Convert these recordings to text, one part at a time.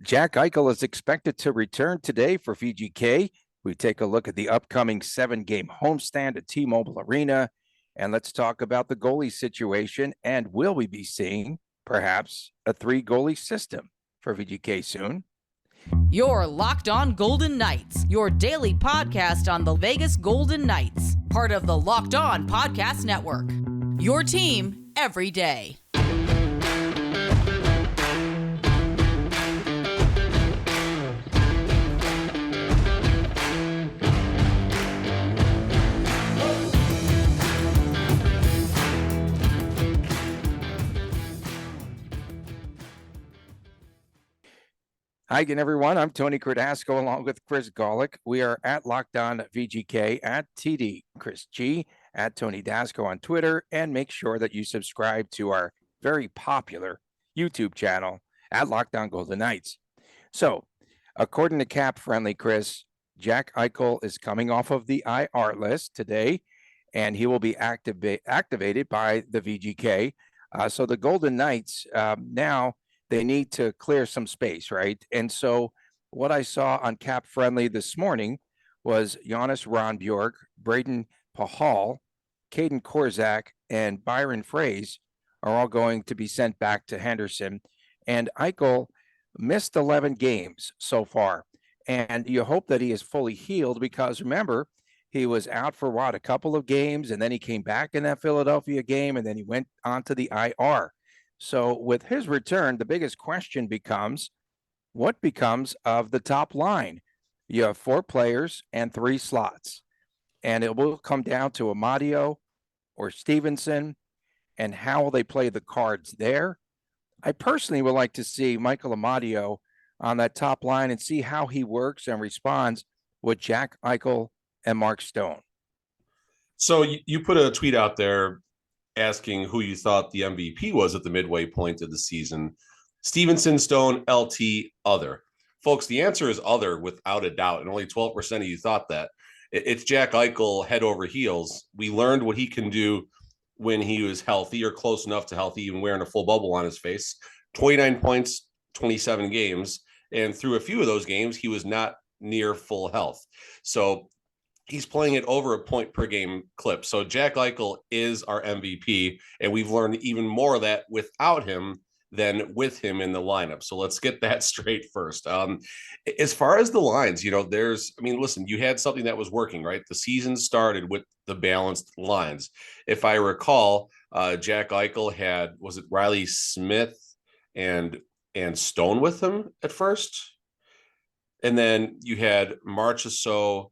Jack Eichel is expected to return today for VGK. We take a look at the upcoming 7-game homestand at T-Mobile Arena, and let's talk about the goalie situation. And will we be seeing perhaps a 3-goalie system for VGK soon? You're Locked On Golden Knights, your daily podcast on the Vegas Golden Knights, part of the Locked On Podcast Network. Your team every day. Hi again, everyone. I'm Tony Cardasco along with Chris Golick. We are at Locked On VGK, at TD Chris G, at Tony Dasco on Twitter, and make sure that you subscribe to our very popular YouTube channel at Locked On Golden Knights. So, according to Cap Friendly, Chris, Jack Eichel is coming off of the IR list today, and he will be activated by the VGK. So the Golden Knights now, they need to clear some space, right? And so what I saw on Cap Friendly this morning was Jonas Ronbjorg, Braden Pahal, Caden Korzak, and Byron Frazee are all going to be sent back to Henderson. And Eichel missed 11 games so far. And you hope that he is fully healed because, remember, he was out for, a couple of games, and then he came back in that Philadelphia game, and then he went on to the IR. So with his return, the biggest question becomes, what becomes of the top line? You have 4 players and 3 slots, and it will come down to Amadio or Stevenson, and how will they play the cards there? I personally would like to see Michael Amadio on that top line and see how he works and responds with Jack Eichel and Mark Stone. So you put a tweet out there asking who you thought the MVP was at the midway point of the season. Stevenson, Stone, LT, other. Folks, the answer is other without a doubt, and only 12% of you thought that. It's Jack Eichel head over heels. We learned what he can do when he was healthy or close enough to healthy, even wearing a full bubble on his face. 29 points, 27 games, and through a few of those games, he was not near full health. So he's playing it over a point per game clip. So Jack Eichel is our MVP, and we've learned even more of that without him than with him in the lineup. So let's get that straight first. As far as the lines, listen, you had something that was working, right? The season started with the balanced lines. If I recall, Jack Eichel had, was it Riley Smith and Stone with him at first? And then you had Marchessault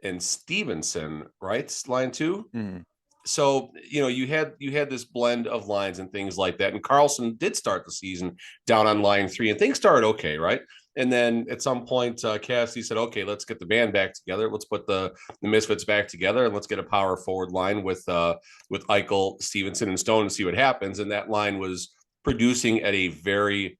and Stevenson, right? Line 2. Mm-hmm. So, you had this blend of lines and things like that. And Carlson did start the season down on line 3, and things started okay, right? And then at some point, Cassidy said, okay, let's get the band back together. Let's put the Misfits back together, and let's get a power forward line with Eichel, Stevenson, and Stone and see what happens. And that line was producing at a very,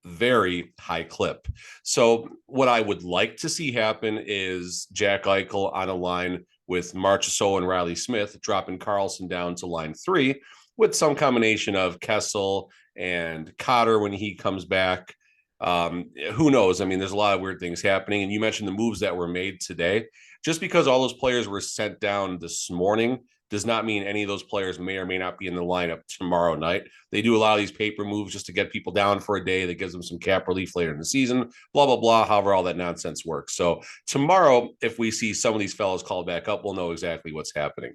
very high clip. So what I would like to see happen is Jack Eichel on a line with Marchessault and Riley Smith, dropping Carlson down to line 3 with some combination of Kessel and Cotter when he comes back. Who knows? I mean, there's a lot of weird things happening. And you mentioned the moves that were made today. Just because all those players were sent down this morning does not mean any of those players may or may not be in the lineup tomorrow night. They do a lot of these paper moves just to get people down for a day that gives them some cap relief later in the season, blah, blah, blah, however all that nonsense works. So tomorrow, if we see some of these fellows called back up, we'll know exactly what's happening.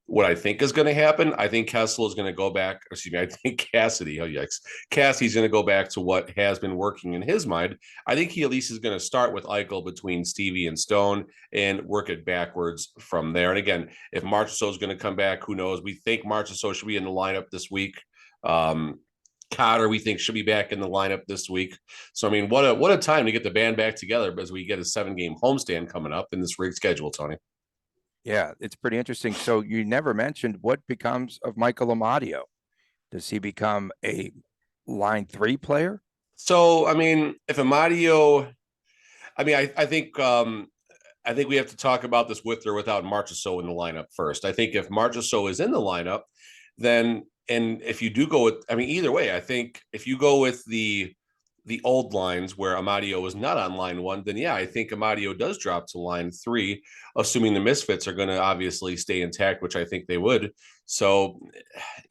What I think is going to happen, I think Kessel is going to go back, I think Cassidy's going to go back to what has been working in his mind. I think he at least is going to start with Eichel between Stevie and Stone and work it backwards from there. And again, if Marchessault is going to come back, who knows? We think Marchessault should be in the lineup this week. Cotter, we think, should be back in the lineup this week. So, I mean, what a time to get the band back together as we get a 7-game homestand coming up in this rigged schedule, Tony. Yeah, it's pretty interesting. So you never mentioned what becomes of Michael Amadio. Does he become a line 3 player? So, I mean, if Amadio, I think we have to talk about this with or without Marchessault in the lineup first. I think if Marchessault is in the lineup, then, and if you do go with, either way, I think if you go with the the old lines where Amadio was not on line 1, then yeah, I think Amadio does drop to line 3, assuming the misfits are going to obviously stay intact, which I think they would. So,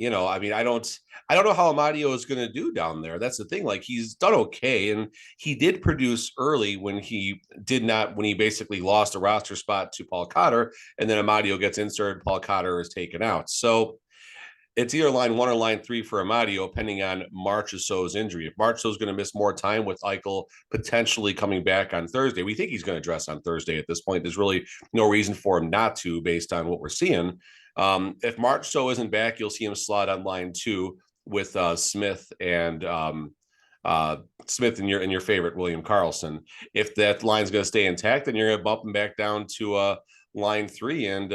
I mean, I don't know how Amadio is going to do down there. That's the thing. Like, he's done okay, and he did produce early when he basically lost a roster spot to Paul Cotter, and then Amadio gets inserted, Paul Cotter is taken out. So it's either line 1 or line 3 for Amadio, depending on Marchessault's injury. If Marchessault's going to miss more time with Eichel potentially coming back on Thursday, we think he's going to dress on Thursday at this point. There's really no reason for him not to, based on what we're seeing. If Marchessault isn't back, you'll see him slot on line 2 with Smith and Smith and your favorite William Karlsson. If that line's going to stay intact, then you're going to bump him back down to line 3, and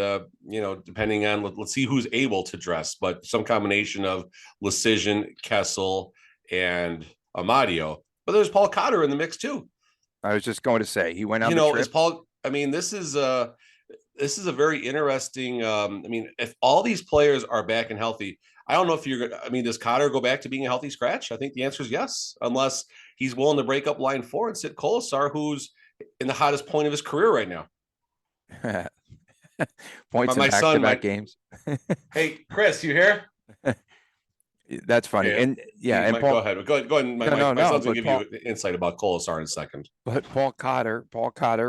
depending on, let's see who's able to dress, but some combination of Lecision, Kessel, and Amadio. But there's Paul Cotter in the mix too. I was just going to say he went on the trip. Is Paul? I mean, this is a very interesting. If all these players are back and healthy, I don't know if does Cotter go back to being a healthy scratch? I think the answer is yes, unless he's willing to break up line 4 and sit Kolesar, who's in the hottest point of his career right now. Points in back-to-back games. Hey, Chris, you here? That's funny. Yeah. And yeah, and Paul, go ahead. My son's gonna give you insight about Kolesar in a second. But Paul Cotter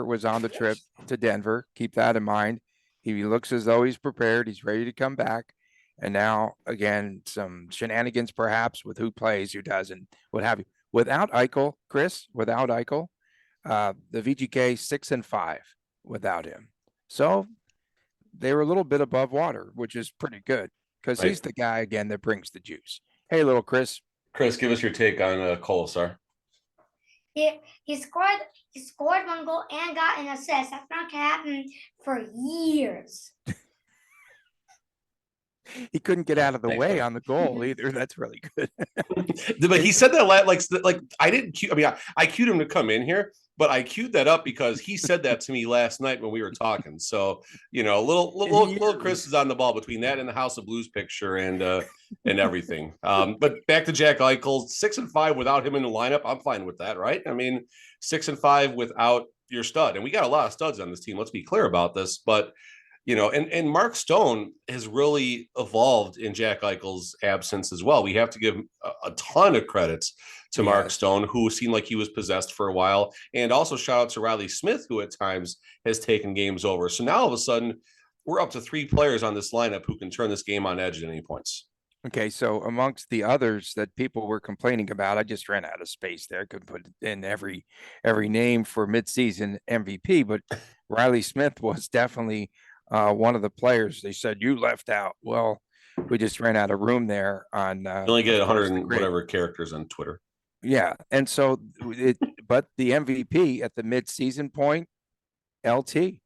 was on the trip to Denver. Keep that in mind. He looks as though he's prepared. He's ready to come back. And now, again, some shenanigans perhaps with who plays, who doesn't, what have you. Without Eichel, Chris, the VGK 6-5 without him. So they were a little bit above water, which is pretty good because he's the guy, again, that brings the juice. Hey, little Chris. Chris, give us your take on Kolesar. He scored 1 goal and got an assist. That's not going to happen for years. He couldn't get out of the way on the goal either. That's really good. But he said that like I didn't cue. I cued him to come in here, but I queued that up because he said that to me last night when we were talking. So little Chris is on the ball between that and the House of Blues picture and everything. But back to Jack Eichel, 6-5 without him in the lineup. I'm fine with that, right? I mean, 6-5 without your stud, and we got a lot of studs on this team. Let's be clear about this, but. And Mark Stone has really evolved in Jack Eichel's absence as well. We have to give a ton of credits to Mark Stone, who seemed like he was possessed for a while. And also shout out to Riley Smith, who at times has taken games over. So now all of a sudden, we're up to 3 players on this lineup who can turn this game on edge at any points. Okay, so amongst the others that people were complaining about, I just ran out of space there. Could put in every name for midseason MVP, but Riley Smith was definitely one of the players. They said you left out. Well, we just ran out of room there on you only get 100 and whatever characters on Twitter. Yeah. And so but the MVP at the mid-season point, LT,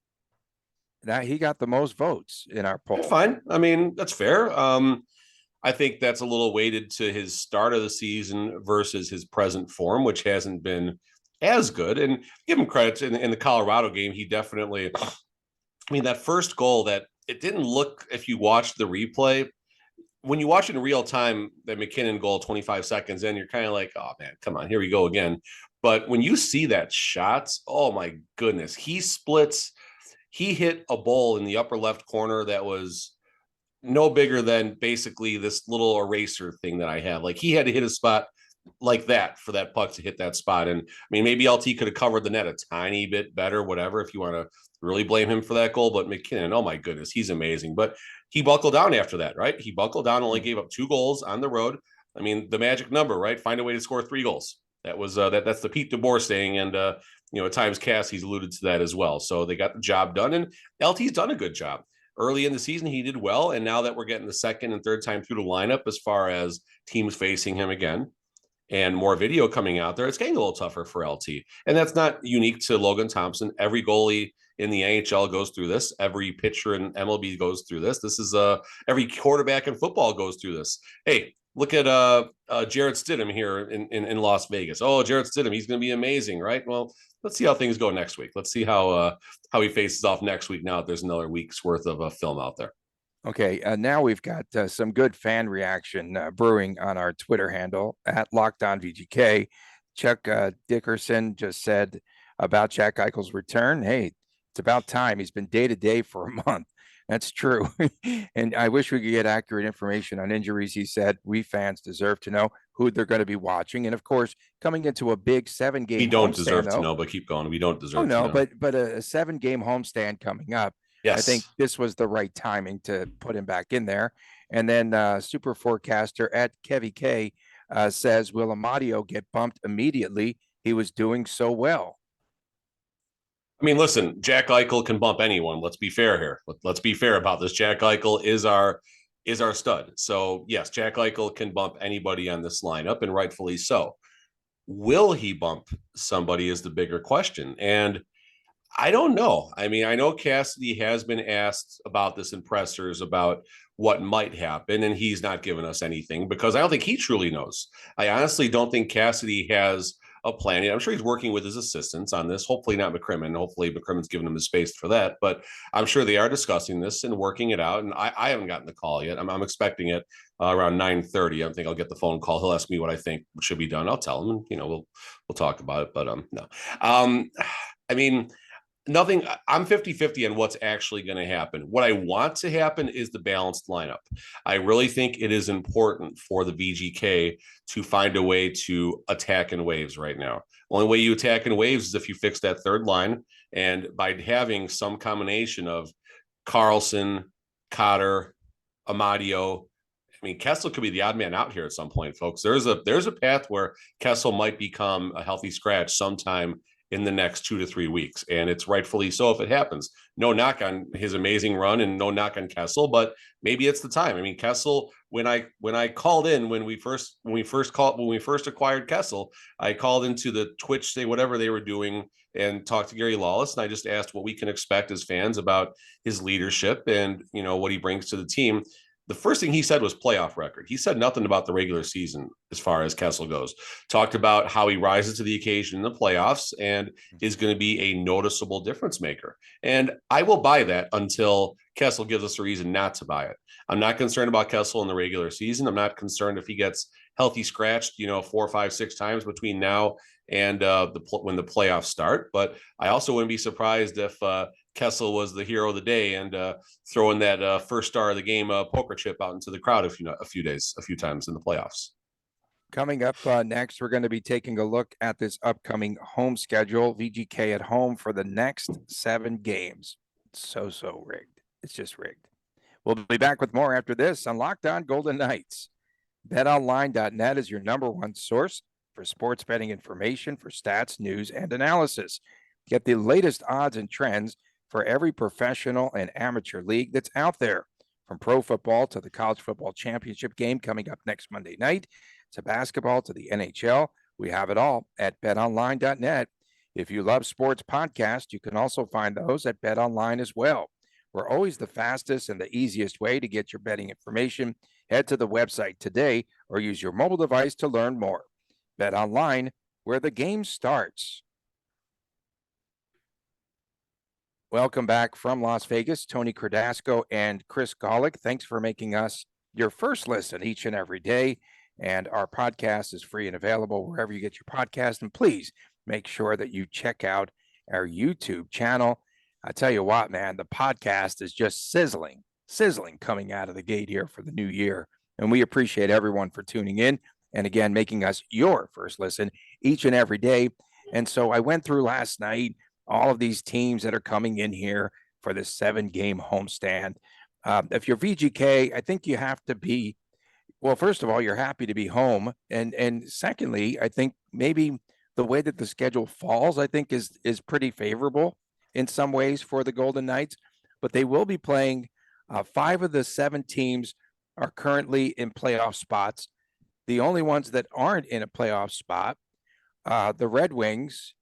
that he got the most votes in our poll. Fine. I mean, that's fair. I think that's a little weighted to his start of the season versus his present form, which hasn't been as good. And give him credit in the Colorado game. He definitely, that first goal, that it didn't look, if you watch the replay, when you watch it in real time, that McKinnon goal 25 seconds in, you're kind of like, oh man, come on, here we go again. But when you see that shot, oh my goodness, he hit a ball in the upper left corner that was no bigger than basically this little eraser thing that I have. Like, he had to hit a spot like that for that puck to hit that spot. And maybe LT could have covered the net a tiny bit better, whatever, if you want to really blame him for that goal. But McKinnon, oh my goodness, he's amazing. But he buckled down after that, right? He buckled down, only gave up 2 goals on the road. The magic number, right? Find a way to score 3 goals. That was that's the Pete DeBoer saying. And at times Cassie's alluded to that as well. So they got the job done, and LT's done a good job. Early in the season, he did well. And now that we're getting the second and third time through the lineup, as far as teams facing him again and more video coming out there, it's getting a little tougher for LT. And that's not unique to Logan Thompson. Every goalie in the NHL goes through this. Every pitcher in MLB goes through this. This is every quarterback in football goes through this. Hey, look at Jarrett Stidham here in Las Vegas. Oh, Jarrett Stidham, he's going to be amazing, right? Well, let's see how things go next week. Let's see how he faces off next week. Now that there's another week's worth of film out there. Okay, now we've got some good fan reaction brewing on our Twitter handle at LockedOnVGK. Chuck Dickerson just said about Jack Eichel's return. Hey, it's about time. He's been day to day for a month. That's true. And I wish we could get accurate information on injuries. He said we fans deserve to know who they're going to be watching. And of course, coming into a big 7-game We don't homestand, deserve to though, know, but keep going. We don't oh deserve to no, know. but a 7-game homestand coming up. I think Yes. this was the right timing to put him back in there. And then super forecaster at Kevy K says, will Amadio get bumped immediately? He was doing so well. I mean, listen, Jack Eichel can bump anyone. Let's be fair here. Let's be fair about this. Jack Eichel is our stud. So yes, Jack Eichel can bump anybody on this lineup, and rightfully so. Will he bump somebody is the bigger question. And I don't know. I mean, I know Cassidy has been asked about this in pressers about what might happen, and he's not given us anything because I don't think he truly knows. I honestly don't think Cassidy has a plan yet. I'm sure he's working with his assistants on this. Hopefully not McCrimmon. Hopefully McCrimmon's given him the space for that. But I'm sure they are discussing this and working it out. And I haven't gotten the call yet. I'm expecting it around 9:30. I think I'll get the phone call. He'll ask me what I think should be done. I'll tell him, and we'll talk about it. But no. I mean, nothing. I'm 50-50 on what's actually going to happen. What I want to happen is the balanced lineup. I really think it is important for the VGK to find a way to attack in waves right now. Only way you attack in waves is if you fix that third line, and by having some combination of Carlson, Cotter, Amadio. I mean, Kessel could be the odd man out here at some point, folks. There's a path where Kessel might become a healthy scratch sometime in the next 2 to 3 weeks. And it's rightfully so if it happens. No knock on his amazing run and no knock on Kessel, but maybe it's the time. I mean, Kessel, when I called in, when we first acquired Kessel, I called into the Twitch, say whatever they were doing, and talked to Gary Lawless. And I just asked what we can expect as fans about his leadership and, what he brings to the team. The first thing he said was playoff record. He said nothing about the regular season as far as Kessel goes. Talked about how he rises to the occasion in the playoffs and is going to be a noticeable difference maker. And I will buy that until Kessel gives us a reason not to buy it. I'm not concerned about Kessel in the regular season. I'm not concerned if he gets healthy scratched, 4, 5, 6 times between now and when the playoffs start. But I also wouldn't be surprised if Kessel was the hero of the day and throwing that first star of the game poker chip out into the crowd a few times in the playoffs. Coming up next, we're going to be taking a look at this upcoming home schedule. VGK at home for the next 7 games. It's so rigged. It's just rigged. We'll be back with more after this on Locked On Golden Knights. BetOnline.net is your number one source for sports betting information, for stats, news, and analysis. Get the latest odds and trends for every professional and amateur league that's out there. From pro football to the college football championship game coming up next Monday night, to basketball to the NHL, we have it all at betonline.net. If you love sports podcasts, you can also find those at BetOnline as well. We're always the fastest and the easiest way to get your betting information. Head to the website today or use your mobile device to learn more. BetOnline, where the game starts. Welcome back from Las Vegas, Tony Cardasco and Chris Golick. Thanks for making us your first listen each and every day. And our podcast is free and available wherever you get your podcast. And please make sure that you check out our YouTube channel. I tell you what, man, the podcast is just sizzling coming out of the gate here for the new year. And we appreciate everyone for tuning in. And again, making us your first listen each and every day. And so I went through last night all of these teams that are coming in here for this 7-game homestand. If you're VGK, I think you have to be, well, first of all, you're happy to be home. And secondly, I think maybe the way that the schedule falls, I think is pretty favorable in some ways for the Golden Knights. But they will be playing 5 of the 7 teams are currently in playoff spots. The only ones that aren't in a playoff spot, the Red Wings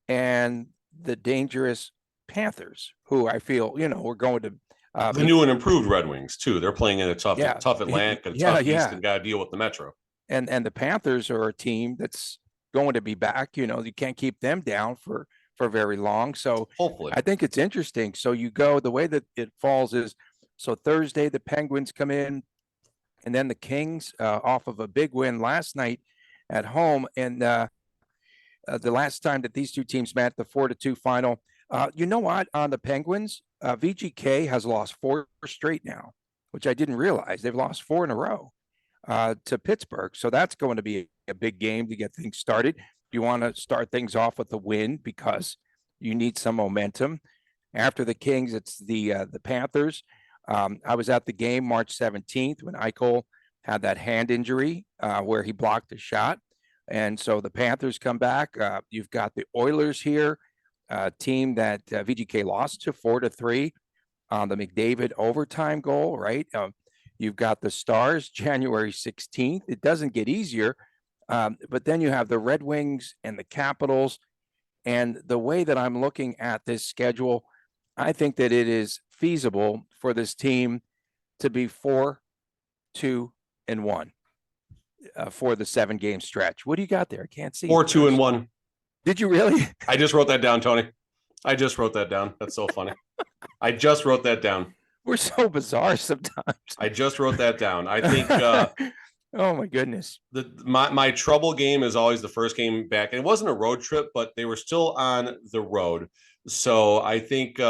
and the dangerous Panthers, who I feel, we're going to the new and improved Red Wings too. They're playing in a tough Atlantic and tough East and got to deal with the Metro. And the Panthers are a team that's going to be back. You can't keep them down for very long. So hopefully, I think it's interesting. So you go, the way that it falls is, so Thursday the Penguins come in, and then the Kings off of a big win last night at home, and the last time that these two teams met, the 4-2 final. You know what? On the Penguins, VGK has lost 4 straight now, which I didn't realize. They've lost 4 in a row to Pittsburgh. So that's going to be a big game to get things started. You want to start things off with a win because you need some momentum. After the Kings, it's the Panthers. I was at the game March 17th when Eichel had that hand injury where he blocked a shot. And so the Panthers come back. You've got the Oilers here, a team that VGK lost to 4-3 on the McDavid overtime goal, right? You've got the Stars January 16th. It doesn't get easier. But then you have the Red Wings and the Capitals. And the way that I'm looking at this schedule, I think that it is feasible for this team to be 4-2-1 for the 7-game stretch. What do you got there? I can't see. 4-2-1. Did you really? I just wrote that down, Tony. I just wrote that down. That's so funny. I just wrote that down. We're so bizarre sometimes. I just wrote that down. I think oh my goodness. My trouble game is always the first game back. And it wasn't a road trip, but they were still on the road. So I think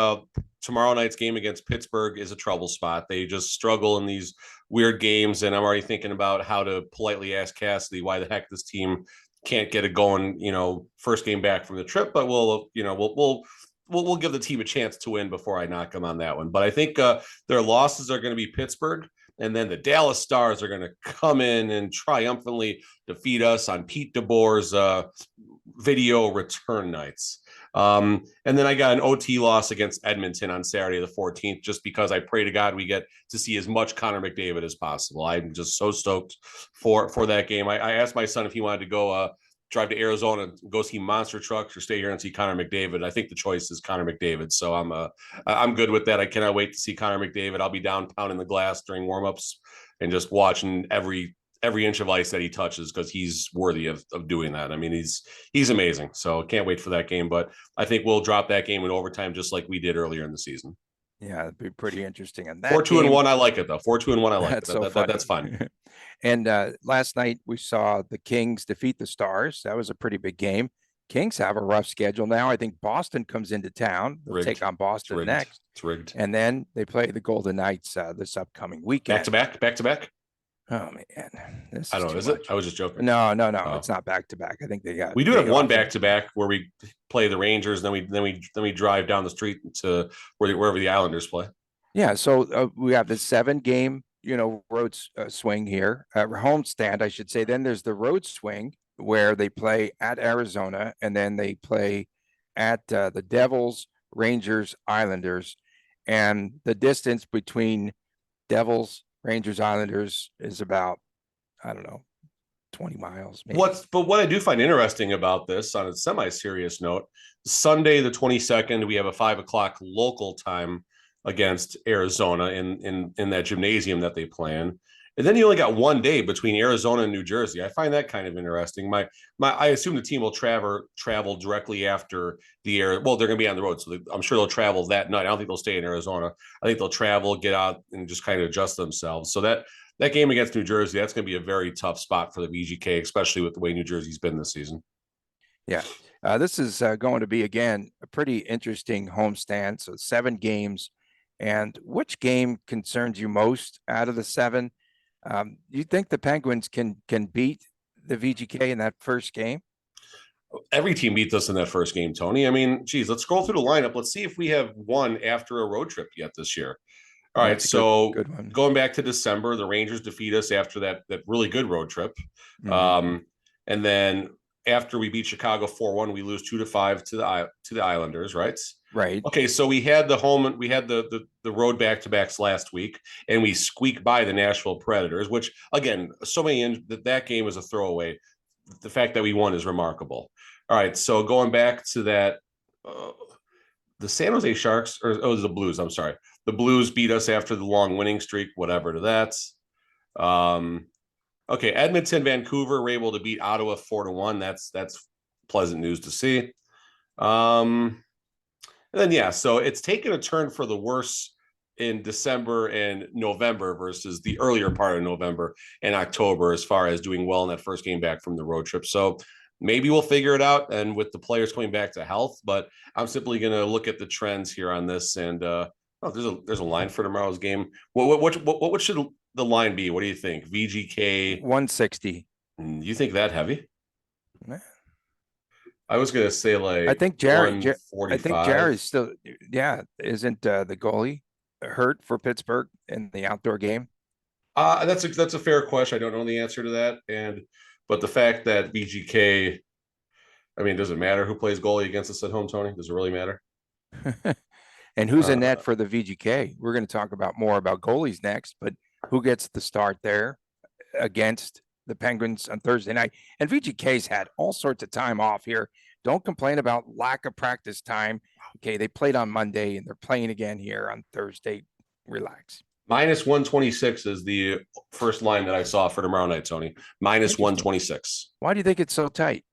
tomorrow night's game against Pittsburgh is a trouble spot. They just struggle in these weird games. And I'm already thinking about how to politely ask Cassidy why the heck this team can't get it going, first game back from the trip, but we'll give the team a chance to win before I knock them on that one. But I think their losses are going to be Pittsburgh, and then the Dallas Stars are going to come in and triumphantly defeat us on Pete DeBoer's video return nights. And then I got an OT loss against Edmonton on Saturday the 14th, just because I pray to God we get to see as much Connor McDavid as possible. I'm just so stoked for that game. I asked my son if he wanted to go drive to Arizona and go see monster trucks or stay here and see Connor McDavid. I think the choice is Connor McDavid. So I'm good with that. I cannot wait to see Connor McDavid. I'll be down pounding the glass during warmups and just watching every inch of ice that he touches, because he's worthy of doing that. I mean, he's amazing. So can't wait for that game. But I think we'll drop that game in overtime just like we did earlier in the season. Yeah, it'd be pretty interesting. And that 4-2-1, I like it though. 4-2-1, I like that's it. So that's fun. And last night we saw the Kings defeat the Stars. That was a pretty big game. Kings have a rough schedule now. I think Boston comes into town. They'll take on Boston next. It's rigged. And then they play the Golden Knights this upcoming weekend. Back to back. Oh man, I don't know. Is it? I was just joking. No. It's not back to back. I think they got. We do have one back to back where we play the Rangers, and then we drive down the street to wherever the Islanders play. Yeah, so we have the 7-game, road swing here, homestand, I should say. Then there's the road swing where they play at Arizona, and then they play at the Devils, Rangers, Islanders, and the distance between Devils, Rangers, Islanders is about, I don't know, 20 miles. Maybe. But what I do find interesting about this, on a semi-serious note, Sunday the 22nd, we have a 5:00 local time against Arizona in that gymnasium that they play in. And then you only got one day between Arizona and New Jersey. I find that kind of interesting. I assume the team will travel directly after the air. Well, they're going to be on the road, so I'm sure they'll travel that night. I don't think they'll stay in Arizona. I think they'll travel, get out, and just kind of adjust themselves. So that game against New Jersey, that's going to be a very tough spot for the VGK, especially with the way New Jersey's been this season. Yeah. This is going to be, again, a pretty interesting homestand. So 7 games. And which game concerns you most out of the 7? You think the Penguins can beat the VGK in that first game? Every team beats us in that first game, Tony. I mean, geez, let's scroll through the lineup. Let's see if we have won after a road trip yet this year. All right, so good one. Going back to December, the Rangers defeat us after that really good road trip. Mm-hmm. And then after we beat Chicago 4-1, we lose 2-5 to the Islanders, right? Right. Okay, so we had the road back-to-backs last week, and we squeaked by the Nashville Predators, which, again, that game was a throwaway. The fact that we won is remarkable. All right, so going back to that, the San Jose Sharks, it was the Blues, I'm sorry. The Blues beat us after the long winning streak, whatever to that. Okay, Edmonton, Vancouver were able to beat Ottawa 4-1. That's pleasant news to see. And then, so it's taken a turn for the worse in December and November versus the earlier part of November and October as far as doing well in that first game back from the road trip. So Maybe we'll figure it out, and with the players coming back to health. But I'm simply going to look at the trends here on this. And there's a line for tomorrow's game. What should the line be? What do you think? VGK 160. You think that heavy? Yeah. I was going to say like I think Jared is still, isn't the goalie hurt for Pittsburgh in the outdoor game? That's a fair question. I don't know the answer to that. But the fact that VGK, I mean, does it matter who plays goalie against us at home, Tony? Does it really matter? And who's in net for the VGK? We're going to talk more about goalies next, but who gets the start there against the Penguins on Thursday night? And VGK's had all sorts of time off here. Don't complain about lack of practice time. Okay, they played on Monday and they're playing again here on Thursday. Relax. Minus 126 is the first line that I saw for tomorrow night, Tony. Minus 126. Why do you think it's so tight?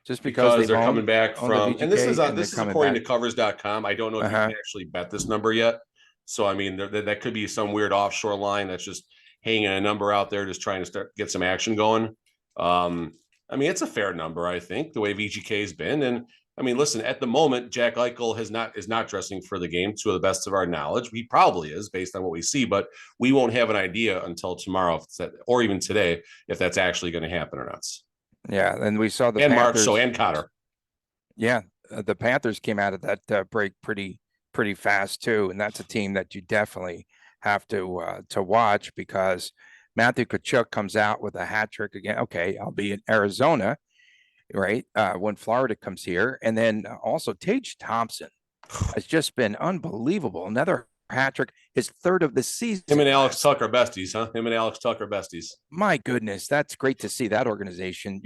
Just because they're coming back from, and this is according to covers.com. I don't know if you can actually bet this number yet. So, I mean, that could be some weird offshore line that's just hanging a number out there, just trying to get some action going. I mean, it's a fair number, I think, the way VGK has been. And I mean, listen, at the moment, Jack Eichel is not dressing for the game to the best of our knowledge. He probably is based on what we see, but we won't have an idea until tomorrow, or even today, if that's actually going to happen or not. Yeah, and we saw the and Panthers. Mark, and Cotter. Yeah, the Panthers came out of that break pretty fast too, and that's a team that you definitely have to watch, because Matthew Tkachuk comes out with a hat trick again. Okay, I'll be in Arizona, right? When Florida comes here, and then also Tage Thompson has just been unbelievable. Another hat trick, his third of the season. Him and Alex Tucker besties, huh? Him and Alex Tucker besties. My goodness, that's great to see that organization,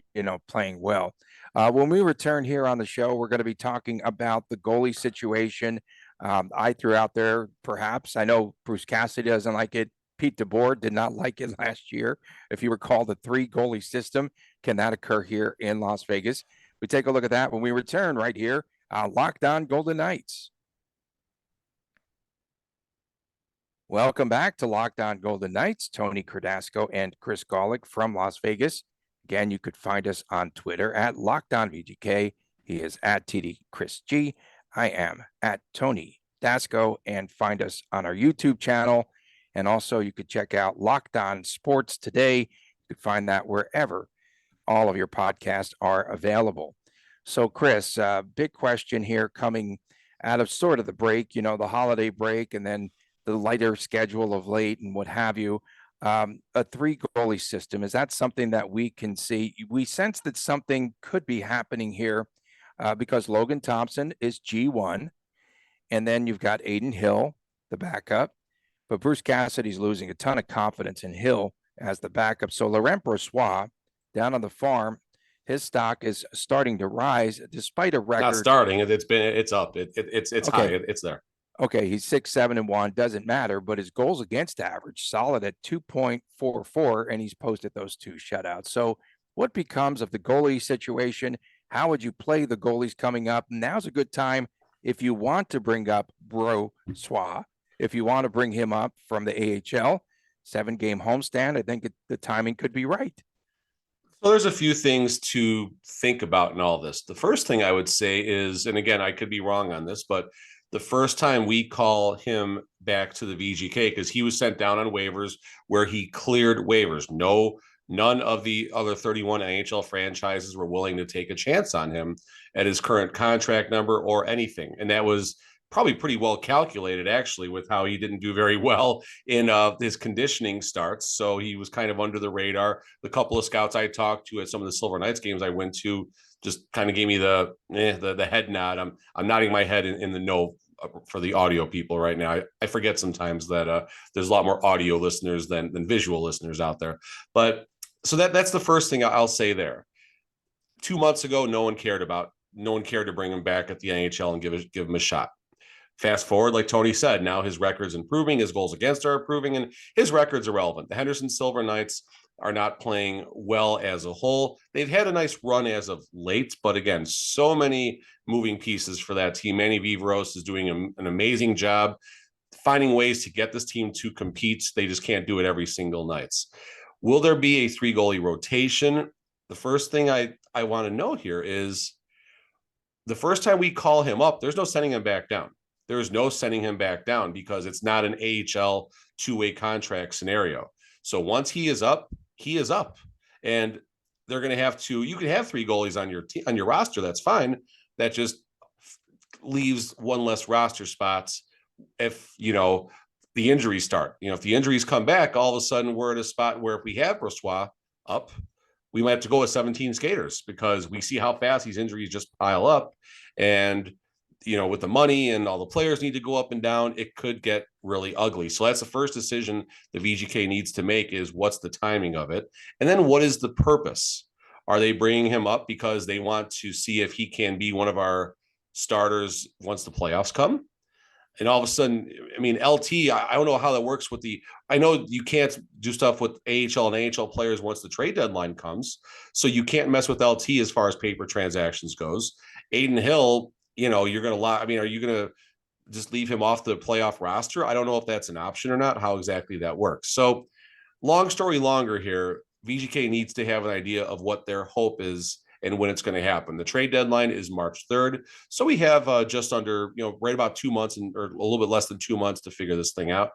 playing well. When we return here on the show, we're going to be talking about the goalie situation. I threw out there, perhaps, I know Bruce Cassidy doesn't like it. Pete DeBoer did not like it last year. If you recall, the 3 goalie system, can that occur here in Las Vegas? We take a look at that when we return right here. Locked On Golden Knights. Welcome back to Locked On Golden Knights. Tony Cardasco and Chris Golick from Las Vegas. Again, you could find us on Twitter at LockedOnVGK. He is at TD Chris G. I am at Tony Dasco, and find us on our YouTube channel. And also you could check out Locked On Sports Today. You could find that wherever all of your podcasts are available. So Chris, big question here coming out of sort of the break, the holiday break, and then the lighter schedule of late and what have you. A 3 goalie system, is that something that we can see? We sense that something could be happening here because Logan Thompson is G1, and then you've got Aiden Hill, the backup, but Bruce Cassidy's losing a ton of confidence in Hill as the backup. So Laurent Brossoit down on the farm, his stock is starting to rise despite a record. Not starting, it's up. It's okay. High. It's there. Okay, he's 6-7-1, doesn't matter, but his goals against average solid at 2.44, and he's posted those 2 shutouts. So what becomes of the goalie situation? How would you play the goalies coming up? Now's a good time if you want to bring up Brossoit, if you want to bring him up from the AHL, 7-game homestand. I think the timing could be right. So there's a few things to think about in all this. The first thing I would say is, and again, I could be wrong on this, but the first time we call him back to the VGK, because he was sent down on waivers where he cleared waivers. None of the other 31 NHL franchises were willing to take a chance on him at his current contract number or anything. And that was probably pretty well calculated, actually, with how he didn't do very well in his conditioning starts. So he was kind of under the radar. The couple of scouts I talked to at some of the Silver Knights games I went to just kind of gave me the head nod. I'm nodding my head in the no for the audio people right now. I forget sometimes that there's a lot more audio listeners than visual listeners out there. But so that's the first thing I'll say there. 2 months ago, no one cared to bring him back at the NHL and give him a shot. Fast forward, like Tony said, now his record's improving, his goals against are improving, and his record's irrelevant. The Henderson Silver Knights are not playing well as a whole. They've had a nice run as of late, but again, so many moving pieces for that team. Manny Viveros is doing an amazing job finding ways to get this team to compete. They just can't do it every single night. Will there be a 3 goalie rotation? The first thing I I want to know here is the first time we call him up, there's no sending him back down. There's no sending him back down because it's not an AHL two-way contract scenario. So once he is up, he is up. And they're going to have to, you can have 3 goalies on your on your roster. That's fine. That just leaves one less roster spots if, the injuries start. If the injuries come back, all of a sudden we're at a spot where if we have Brossoit up, we might have to go with 17 skaters because we see how fast these injuries just pile up. And, with the money and all the players need to go up and down, it could get really ugly. So that's the first decision the VGK needs to make is what's the timing of it? And then what is the purpose? Are they bringing him up because they want to see if he can be one of our starters once the playoffs come? And all of a sudden, LT, I don't know how that works with I know you can't do stuff with AHL and AHL players once the trade deadline comes. So you can't mess with LT as far as paper transactions goes. Aiden Hill, you're going to are you going to just leave him off the playoff roster? I don't know if that's an option or not, how exactly that works. So long story longer here, VGK needs to have an idea of what their hope is and when it's going to happen. The trade deadline is March 3rd. So we have just under, right about 2 months or a little bit less than 2 months to figure this thing out.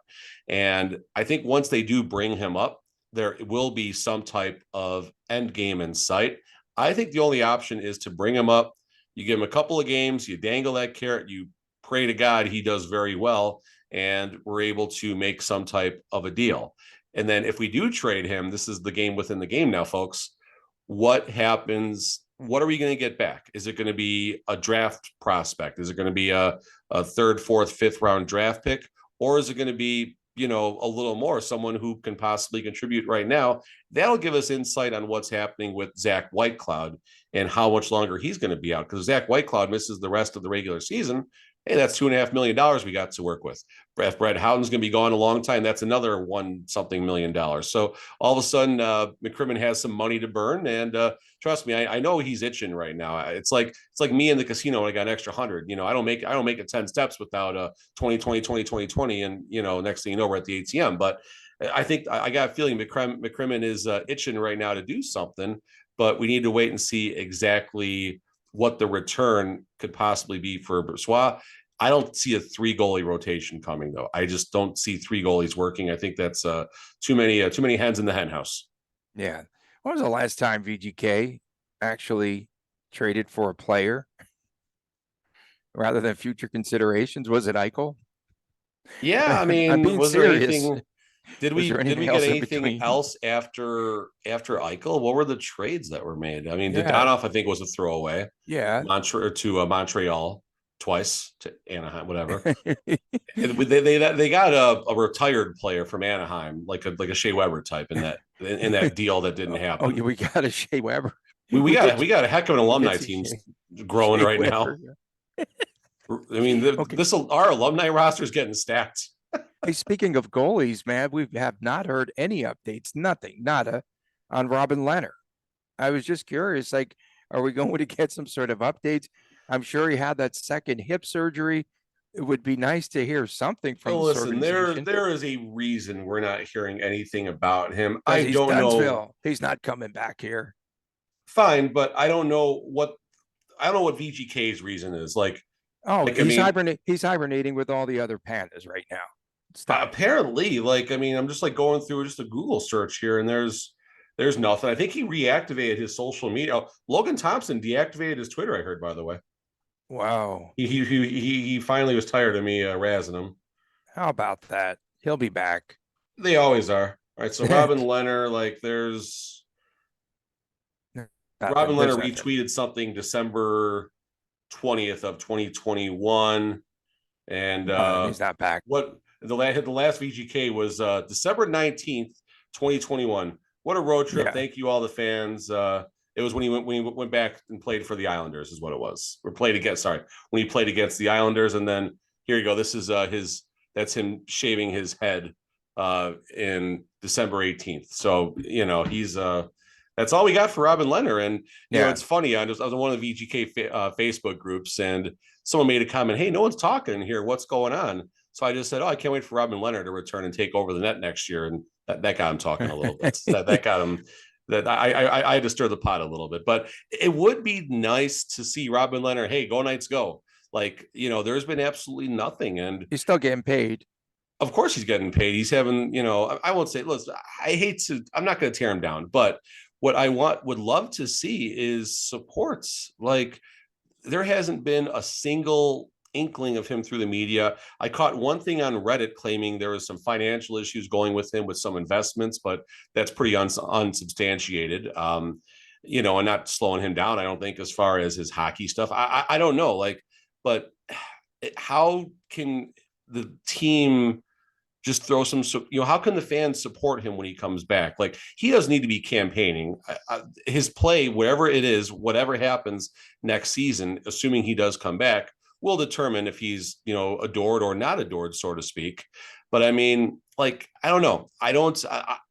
And I think once they do bring him up, there will be some type of end game in sight. I think the only option is to bring him up. You give him a couple of games, you dangle that carrot, you pray to God he does very well, and we're able to make some type of a deal. And then if we do trade him, this is the game within the game now, folks. What happens? What are we going to get back? Is it going to be a draft prospect? Is it going to be a 3rd, 4th, 5th round draft pick? Or is it going to be, a little more, someone who can possibly contribute right now? That'll give us insight on what's happening with Zach Whitecloud and how much longer he's going to be out. Because Zach Whitecloud misses the rest of the regular season. Hey, that's $2.5 million we got to work with. If Brett Houghton's going to be gone a long time, that's another $1-something million. So all of a sudden, McCrimmon has some money to burn, and trust me, I know he's itching right now. It's like me in the casino when I got an extra 100. I don't make it 10 steps without 2020, and next thing you know, we're at the ATM. But I think I got a feeling McCrimmon is itching right now to do something, but we need to wait and see exactly what the return could possibly be for Brossoit. I don't see a 3 goalie rotation coming, though. I just don't see 3 goalies working. I think that's too many hens in the hen house. Yeah. When was the last time VGK actually traded for a player rather than future considerations? Was it Eichel? Yeah, was serious. There anything? Did we get anything else after Eichel? What were the trades that were made? Dadonov, I think, was a throwaway. Yeah, Montreal twice, to Anaheim, whatever. they got a retired player from Anaheim, like a Shea Weber type in that deal that didn't happen. Oh, yeah, we got a Shea Weber. We got a heck of an alumni team growing right Weber, now. Yeah. Our alumni roster is getting stacked. Hey, speaking of goalies, man, we have not heard any updates, nada, on Robin Leonard. I was just curious, are we going to get some sort of updates? I'm sure he had that second hip surgery. It would be nice to hear something from the organization. There is a reason we're not hearing anything about him. I don't know. He's not coming back here. Fine, but I don't know what VGK's reason is. He's hibernating with all the other pandas right now. Apparently, I'm just going through just a Google search here, and there's nothing. I think he reactivated his social media. Oh, Logan Thompson deactivated his Twitter, I heard, by the way. Wow. He finally was tired of me razzing him. How about that? He'll be back. They always are. All right, so Robin Leonard, Robin Leonard retweeted something December 20th of 2021, and he's not back. What the last VGK was December 19th, 2021. What a road trip! Yeah. Thank you, all the fans. It was when he went back and played for the Islanders, is what it was. Or played against. Sorry, when he played against the Islanders, and then here you go. This is that's him shaving his head in December 18th. So he's that's all we got for Robin Leonard. And it's funny. I was on one of the VGK Facebook groups, and someone made a comment, "Hey, no one's talking here. What's going on?" So I just said, "Oh, I can't wait for Robin Leonard to return and take over the net next year." And that got him talking a little bit. that got him that I had to stir the pot a little bit, but it would be nice to see Robin Leonard. Hey, go Knights, go! Like, there's been absolutely nothing, and He's still getting paid. of course he's getting paid. He's having, I won't say, listen, I'm not going to tear him down, but what I would love to see is supports. Like, there hasn't been a single inkling of him through the media. I caught one thing on Reddit claiming there was some financial issues going with him with some investments, but that's pretty unsubstantiated. And not slowing him down, I don't think, as far as his hockey stuff. I don't know, like, but how can the team just throw some, how can the fans support him when he comes back? Like, he doesn't need to be campaigning. His play, wherever it is, whatever happens next season, assuming he does come back, will determine if he's, adored or not adored, so to speak. But I mean, like, I don't know. I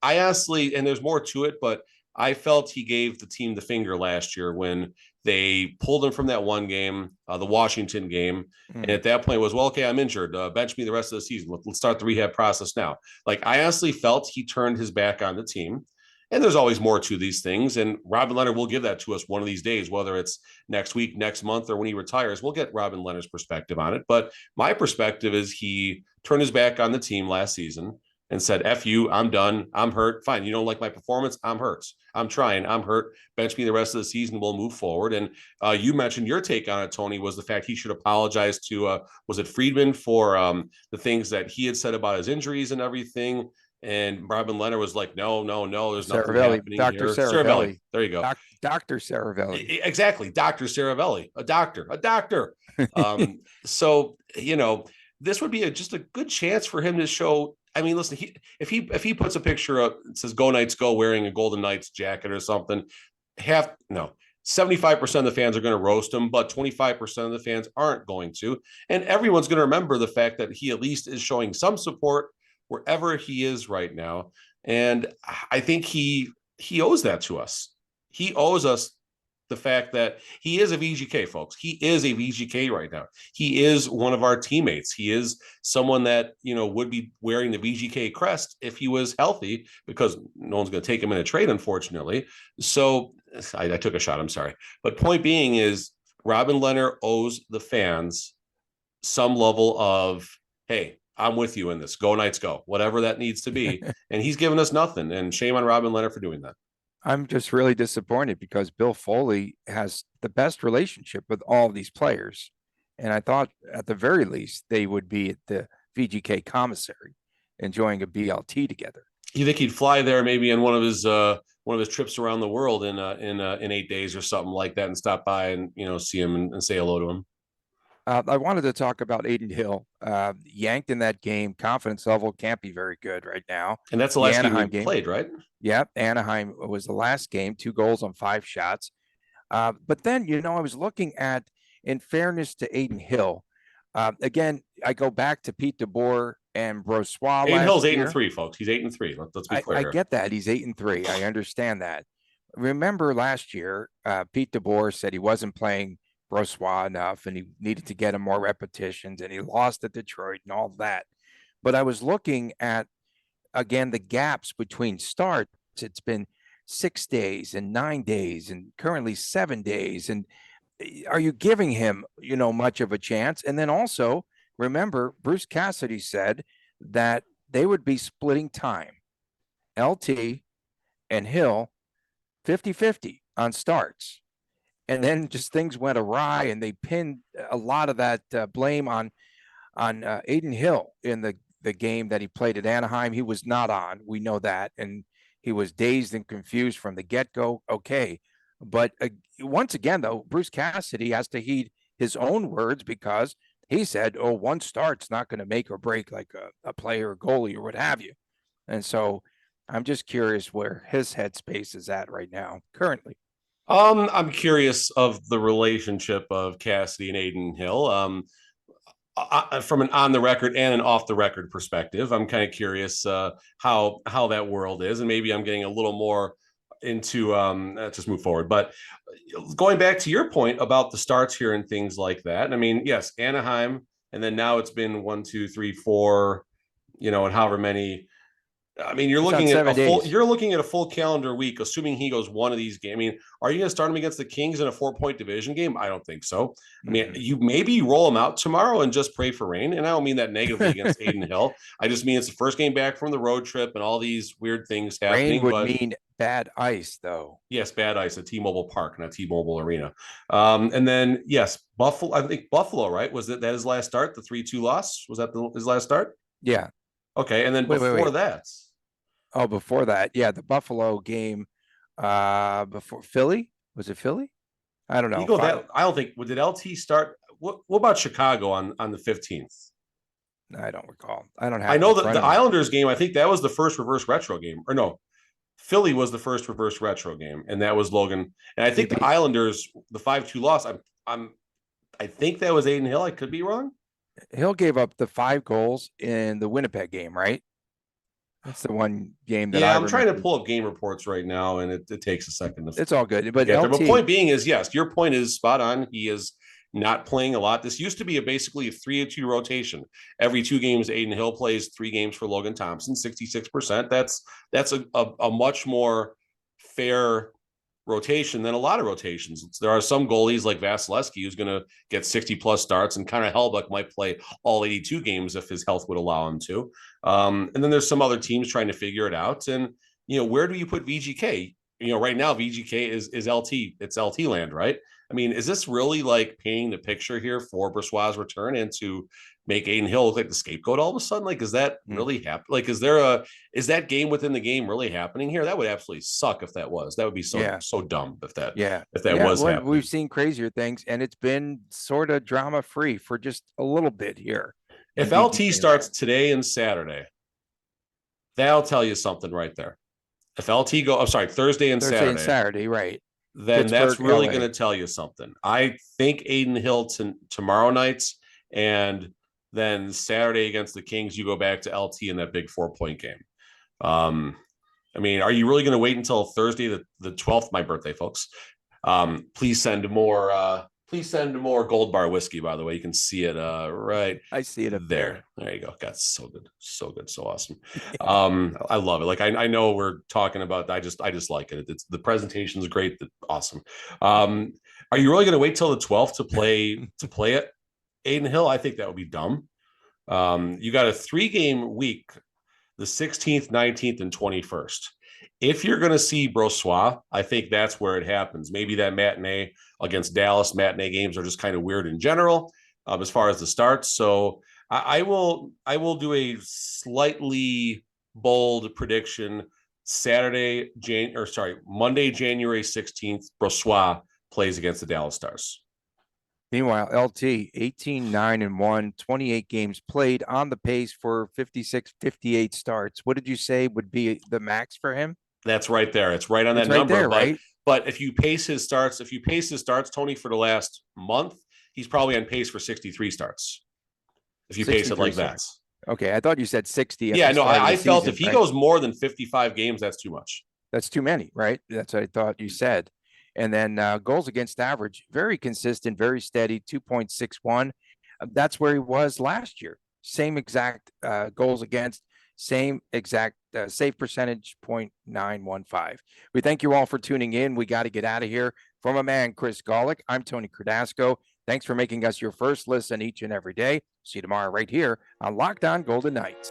honestly, and there's more to it, but I felt he gave the team the finger last year when they pulled him from that one game, the Washington game. And at that point it was, well, okay, I'm injured. Bench me the rest of the season. Let's start the rehab process now. Like, I honestly felt he turned his back on the team. And there's always more to these things. And Robin Leonard will give that to us one of these days, whether it's next week, next month, or when he retires. We'll get Robin Leonard's perspective on it. But my perspective is he turned his back on the team last season and said, F you, I'm done. I'm hurt. Fine. You don't like my performance? I'm hurt. I'm trying. I'm hurt. Bench me the rest of the season. We'll move forward. And you mentioned your take on it, Tony, was the fact he should apologize to, was it Friedman, for the things that he had said about his injuries and everything. And Robin Leonard was like, no, there's nothing happening Dr. here. Saravelli. There you go. Dr. Saravelli. Exactly. Dr. Saravelli, a doctor. So, this would be just a good chance for him to show. I mean, listen, if he puts a picture up, it says "Go Knights, go," wearing a Golden Knights jacket or something, 75% of the fans are going to roast him, but 25% of the fans aren't going to. And everyone's going to remember the fact that he at least is showing some support wherever he is right now. And I think he owes that to us. He owes us the fact that he is a VGK, folks. He is a VGK right now. He is one of our teammates. He is someone that, would be wearing the VGK crest if he was healthy, because no one's going to take him in a trade, unfortunately. So I took a shot. I'm sorry. But point being is, Robin Leonard owes the fans some level of, hey, I'm with you in this. Go Knights, go. Whatever that needs to be. And he's given us nothing. And shame on Robin Leonard for doing that. I'm just really disappointed because Bill Foley has the best relationship with all these players. And I thought at the very least they would be at the VGK commissary enjoying a BLT together. You think he'd fly there maybe in one of his trips around the world in 8 days or something like that, and stop by and see him and say hello to him? I wanted to talk about Aiden Hill. Yanked in that game. Confidence level can't be very good right now. And that's the last game he played, right? Yeah, Anaheim was the last game, 2 goals on 5 shots. But then, I was looking at, in fairness to Aiden Hill, again, I go back to Pete DeBoer and Brossoit. Aiden Hill's 8-3, folks. He's 8-3. Let's be clear. I get that. He's 8-3. I understand that. Remember last year, Pete DeBoer said he wasn't playing Brossoit enough and he needed to get him more repetitions, and he lost at Detroit and all that. But I was looking at, again, the gaps between starts. It's been 6 days and 9 days and currently 7 days. And are you giving him, much of a chance? And then also, remember, Bruce Cassidy said that they would be splitting time. LT and Hill 50-50 on starts. And then just things went awry, and they pinned a lot of that blame on Aiden Hill in the game that he played at Anaheim. He was not on. We know that. And he was dazed and confused from the get-go. Okay. But once again, though, Bruce Cassidy has to heed his own words, because he said, one start's not going to make or break like a player or goalie or what have you. And so I'm just curious where his headspace is at right now, currently. I'm curious of the relationship of Cassidy and Aiden Hill. From an on the record and an off the record perspective, I'm kind of curious how that world is, and maybe I'm getting a little more into just move forward. But going back to your point about the starts here and things like that, I mean, yes, Anaheim, and then now it's been 1, 2, 3, 4, and however many I mean, you're It's on looking at 7 days. you're looking at a full calendar week, assuming he goes one of these games. I mean, are you going to start him against the Kings in a 4-point division game? I don't think so. I mean, you maybe roll him out tomorrow and just pray for rain. And I don't mean that negatively against Aiden Hill. I just mean it's the first game back from the road trip and all these weird things happening. Rain would but mean bad ice, though. yes, bad ice at T-Mobile Park, not T-Mobile Arena. And then yes, Buffalo. I think Buffalo, right? Was that his last start? The 3-2 loss, was that his last start? Yeah. Okay, and then Wait. before that. Oh, before that, yeah, the Buffalo game. Before Philly, was it Philly? I don't know. I don't think. Did LT start? What about Chicago on the 15th? I don't recall. I don't have. I know that the Islanders game. I think that was the first reverse retro game, or no, Philly was the first reverse retro game, and that was Logan. And I think the Islanders, the 5-2 loss. I think that was Aiden Hill. I could be wrong. Hill gave up the 5 goals in the Winnipeg game, right? That's the one game that I'm trying to pull up game reports right now, and it takes a second. It's all good, but LT, but point being is, yes, your point is spot on. He is not playing a lot. This used to be basically a 3-2 rotation. Every 2 games, Aiden Hill plays 3 games for Logan Thompson, 66%. That's a much more fair rotation than a lot of rotations. There are some goalies like Vasilevsky who's going to get 60+ starts, and Connor Hellebuyck might play all 82 games if his health would allow him to. And then there's some other teams trying to figure it out. And, where do you put VGK? Right now VGK is LT. It's LT land, right? I mean, is this really like painting the picture here for Brossoit's return and to make Aiden Hill look like the scapegoat all of a sudden? Like, is that really happen? Like, is that game within the game really happening here? That would absolutely suck if that was. That would be so dumb if that was happening. We've seen crazier things, and it's been sort of drama free for just a little bit here. If LT starts today and Saturday, that'll tell you something right there. If LT Thursday and Saturday, right? Then Pittsburgh, that's really LA. going to tell you something. I think Aiden Hill tomorrow nights, and then Saturday against the Kings, you go back to LT in that big 4-point game. I mean, are you really going to wait until Thursday, the 12th, my birthday, folks? Please send more Gold Bar whiskey, by the way. You can see it right. I see it up there. There you go. God, so good. So good. So awesome. I love it. Like, I know we're talking about, I just like it. It's the presentation is great. Awesome. Are you really going to wait till the 12th to play it? Aiden Hill? I think that would be dumb. You got a 3-game week, the 16th, 19th, and 21st. If you're going to see Brossoit, I think that's where it happens. Maybe that matinee against Dallas. Matinee games are just kind of weird in general as far as the starts. So I will do a slightly bold prediction. Monday, January 16th, Brossoit plays against the Dallas Stars. Meanwhile, LT 18-9-1, 28 games played, on the pace for 56-58 starts. What did you say would be the max for him? That's right there. It's right on that number. But if you pace his starts, Tony, for the last month, he's probably on pace for 63 starts. If you pace it like that. Okay, I thought you said 60. Yeah, no, I felt if he goes more than 55 games, that's too much. That's too many, right? That's what I thought you said. And then goals against average, very consistent, very steady, 2.61. That's where he was last year. Same exact goals against, same exact save percentage, 0.915. We thank you all for tuning in. We got to get out of here. For my man, Chris Golick, I'm Tony Cardasco. Thanks for making us your first listen each and every day. See you tomorrow right here on Locked On Golden Knights.